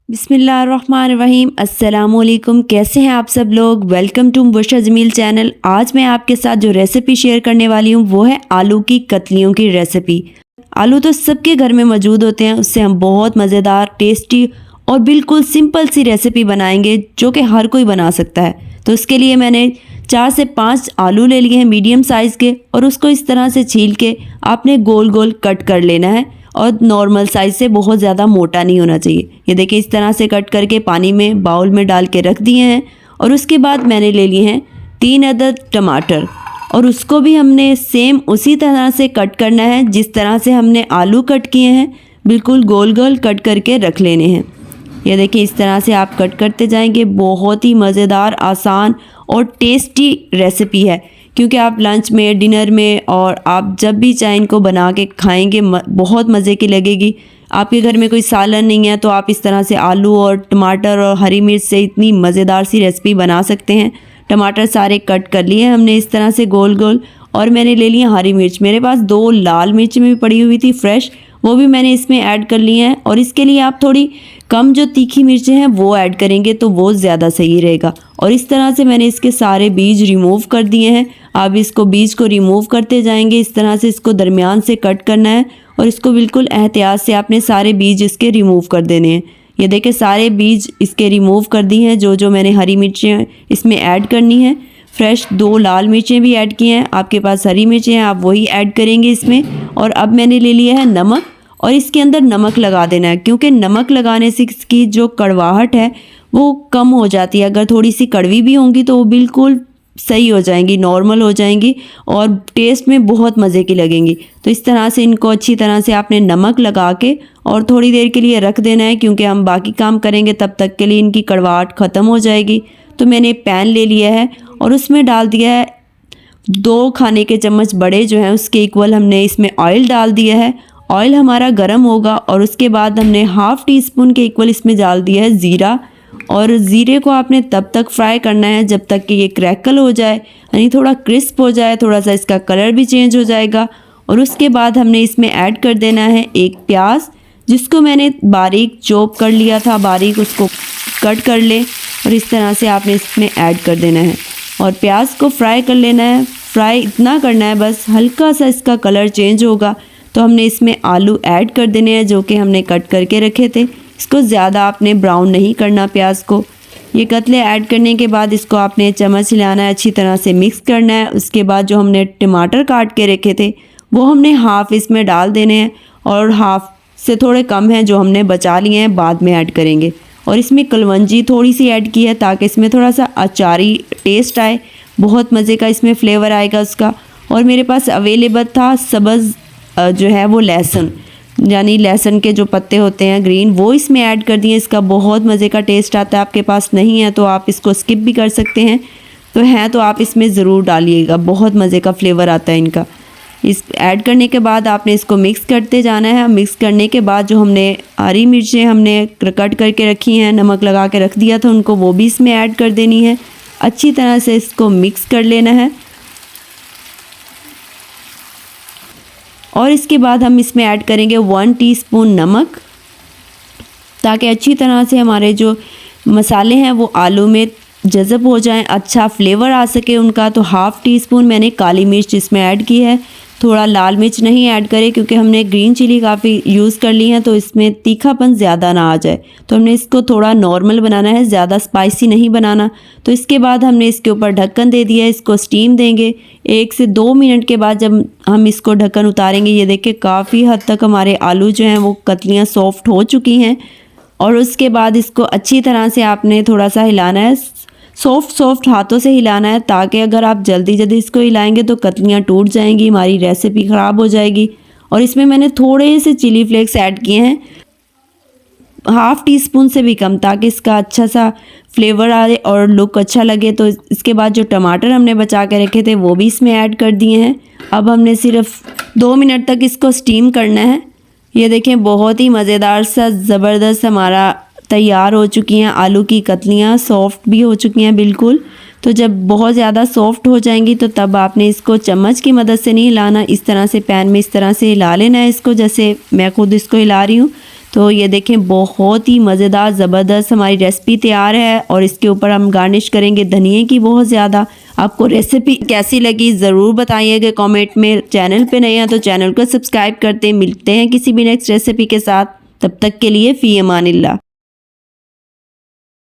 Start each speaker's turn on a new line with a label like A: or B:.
A: बिस्मिल्लाहिर्रहमानिर्रहीम। अस्सलामुअलैकुम। कैसे हैं आप सब लोग। Welcome to Mubashar Jamil channel. आज मैं आपके साथ जो रेसिपी शेयर करने वाली हूँ वो है आलू की कतलियों की रेसिपी। आलू तो सबके घर में मौजूद होते हैं, उससे हम बहुत मज़ेदार, टेस्टी और बिल्कुल सिंपल सी रेसिपी बनाएंगे जो कि हर कोई बना सकता है। तो उसके लिए मैंने 4 से 5 आलू ले लिए हैं मीडियम साइज़ के, और उसको इस तरह से छील के आपने गोल गोल कट कर लेना है, और नॉर्मल साइज़ से, बहुत ज़्यादा मोटा नहीं होना चाहिए। ये देखिए इस तरह से कट करके पानी में बाउल में डाल के रख दिए हैं। और उसके बाद मैंने ले लिए हैं 3 अदद टमाटर, और उसको भी हमने सेम उसी तरह से कट करना है जिस तरह से हमने आलू कट किए हैं। बिल्कुल गोल गोल कट करके रख लेने हैं। ये देखिए इस तरह से आप कट करते जाएंगे। बहुत ही मज़ेदार, आसान और टेस्टी रेसिपी है, क्योंकि आप लंच में, डिनर में और आप जब भी चाहें इनको बना के खाएंगे बहुत मज़े की लगेगी। आपके घर में कोई सालन नहीं है तो आप इस तरह से आलू और टमाटर और हरी मिर्च से इतनी मज़ेदार सी रेसिपी बना सकते हैं। टमाटर सारे कट कर लिए हमने इस तरह से गोल गोल, और मैंने ले लिया हरी मिर्च। मेरे पास 2 लाल मिर्च में भी पड़ी हुई थी फ्रेश, वो भी मैंने इसमें ऐड कर ली हैं। और इसके लिए आप थोड़ी कम जो तीखी मिर्चें हैं वो ऐड करेंगे तो वो ज़्यादा सही रहेगा। और इस तरह से मैंने इसके सारे बीज रिमूव कर दिए हैं। आप इसको बीज को रिमूव करते जाएंगे। इस तरह से इसको दरमियान से कट करना है, और इसको बिल्कुल एहतियात से आपने सारे बीज इसके रिमूव कर देने हैं। ये देखिए सारे बीज इसके रिमूव कर दी हैं। जो मैंने हरी मिर्चें इसमें ऐड करनी है, फ्रेश 2 लाल मिर्चें भी ऐड की हैं। आपके पास हरी मिर्चें हैं, आप वही ऐड करेंगे इसमें। और अब मैंने ले लिया है नमक, और इसके अंदर नमक लगा देना है, क्योंकि नमक लगाने से इसकी जो कड़वाहट है वो कम हो जाती है। अगर थोड़ी सी कड़वी भी होंगी तो वो बिल्कुल सही हो जाएंगी, नॉर्मल हो जाएंगी, और टेस्ट में बहुत मज़े की लगेंगी। तो इस तरह से इनको अच्छी तरह से आपने नमक लगा के और थोड़ी देर के लिए रख देना है, क्योंकि हम बाकी काम करेंगे तब तक के लिए इनकी कड़वाहट ख़त्म हो जाएगी। तो मैंने पैन ले लिया है और उसमें डाल दिया है 2 खाने के चम्मच बड़े जो हैं उसके इक्वल हमने इसमें ऑयल डाल दिया है। ऑयल हमारा गर्म होगा, और उसके बाद हमने ½ टी स्पून के इक्वल इसमें डाल दिया है ज़ीरा। और ज़ीरे को आपने तब तक फ्राई करना है जब तक कि ये क्रैकल हो जाए, यानी थोड़ा क्रिस्प हो जाए, थोड़ा सा इसका कलर भी चेंज हो जाएगा। और उसके बाद हमने इसमें ऐड कर देना है 1 प्याज, जिसको मैंने बारीक चॉप कर लिया था, बारीक उसको कट कर ले, और इस तरह से आपने इसमें ऐड कर देना है। और प्याज को फ्राई कर लेना है। फ्राई इतना करना है बस, हल्का सा इसका कलर चेंज होगा तो हमने इसमें आलू ऐड कर देने हैं जो कि हमने कट करके रखे थे। इसको ज़्यादा आपने ब्राउन नहीं करना प्याज को। ये कतले ऐड करने के बाद इसको आपने चम्मच हिलाना है, अच्छी तरह से मिक्स करना है। उसके बाद जो हमने टमाटर काट के रखे थे वो हमने हाफ़ इसमें डाल देने हैं, और हाफ़ से थोड़े कम हैं जो हमने बचा लिए हैं बाद में ऐड करेंगे। और इसमें कलवंजी थोड़ी सी ऐड की है ताकि इसमें थोड़ा सा अचारी टेस्ट आए, बहुत मज़े का इसमें फ्लेवर आएगा उसका। और मेरे पास अवेलेबल था सब्ज़ जो है वो लहसुन, यानी लहसुन के जो पत्ते होते हैं ग्रीन, वो इसमें ऐड कर दिए। इसका बहुत मज़े का टेस्ट आता है। आपके पास नहीं है तो आप इसको स्किप भी कर सकते हैं, तो हैं तो आप इसमें ज़रूर डालिएगा, बहुत मज़े का फ्लेवर आता है इनका। इस ऐड करने के बाद आपने इसको मिक्स करते जाना है। मिक्स करने के बाद जो हमने हरी मिर्चें हमने कट करके रखी हैं, नमक लगा के रख दिया था उनको, वो भी इसमें ऐड कर देनी है। अच्छी तरह से इसको मिक्स कर लेना है। और इसके बाद हम इसमें ऐड करेंगे 1 टीस्पून नमक, ताकि अच्छी तरह से हमारे जो मसाले हैं वो आलू में जज़ब हो जाएं, अच्छा फ्लेवर आ सके उनका। तो ½ टीस्पून मैंने काली मिर्च इसमें ऐड की है। थोड़ा लाल मिर्च नहीं ऐड करें, क्योंकि हमने ग्रीन चिली काफ़ी यूज़ कर ली है तो इसमें तीखापन ज़्यादा ना आ जाए। तो हमने इसको थोड़ा नॉर्मल बनाना है, ज़्यादा स्पाइसी नहीं बनाना। तो इसके बाद हमने इसके ऊपर ढक्कन दे दिया है। इसको स्टीम देंगे 1 से 2 मिनट के बाद जब हम इसको ढक्कन उतारेंगे, ये देखिए काफ़ी हद तक हमारे आलू जो हैं वो कतलियाँ सॉफ्ट हो चुकी हैं। और उसके बाद इसको अच्छी तरह से आपने थोड़ा सा हिलाना है, सॉफ्ट हाथों से हिलाना है, ताकि अगर आप जल्दी इसको हिलाएंगे तो कतलियाँ टूट जाएंगी, हमारी रेसिपी ख़राब हो जाएगी। और इसमें मैंने थोड़े से चिली फ्लेक्स ऐड किए हैं, ½ टीस्पून से भी कम, ताकि इसका अच्छा सा फ्लेवर आए और लुक अच्छा लगे। तो इसके बाद जो टमाटर हमने बचा के रखे थे वो भी इसमें ऐड कर दिए हैं। अब हमने सिर्फ 2 मिनट तक इसको स्टीम करना है। ये देखें बहुत ही मज़ेदार सा ज़बरदस्त हमारा तैयार हो चुकी हैं आलू की कतलियाँ, सॉफ्ट भी हो चुकी हैं बिल्कुल। तो जब बहुत ज़्यादा सॉफ्ट हो जाएंगी तो तब आपने इसको चम्मच की मदद से नहीं हिलाना, इस तरह से पैन में इस तरह से हिला लेना है इसको, जैसे मैं खुद इसको हिला रही हूँ। तो ये देखें बहुत ही मज़ेदार ज़बरदस्त हमारी रेसिपी तैयार है और इसके ऊपर हम गार्निश करेंगे धनिए की बहुत ज़्यादा। आपको रेसिपी कैसी लगी ज़रूर बताइएगा कमेंट में। चैनल पे नए हैं तो चैनल को सब्सक्राइब करते। मिलते हैं किसी भी नेक्स्ट रेसिपी के साथ, तब तक के लिए फ़ी अमानिल्लाह।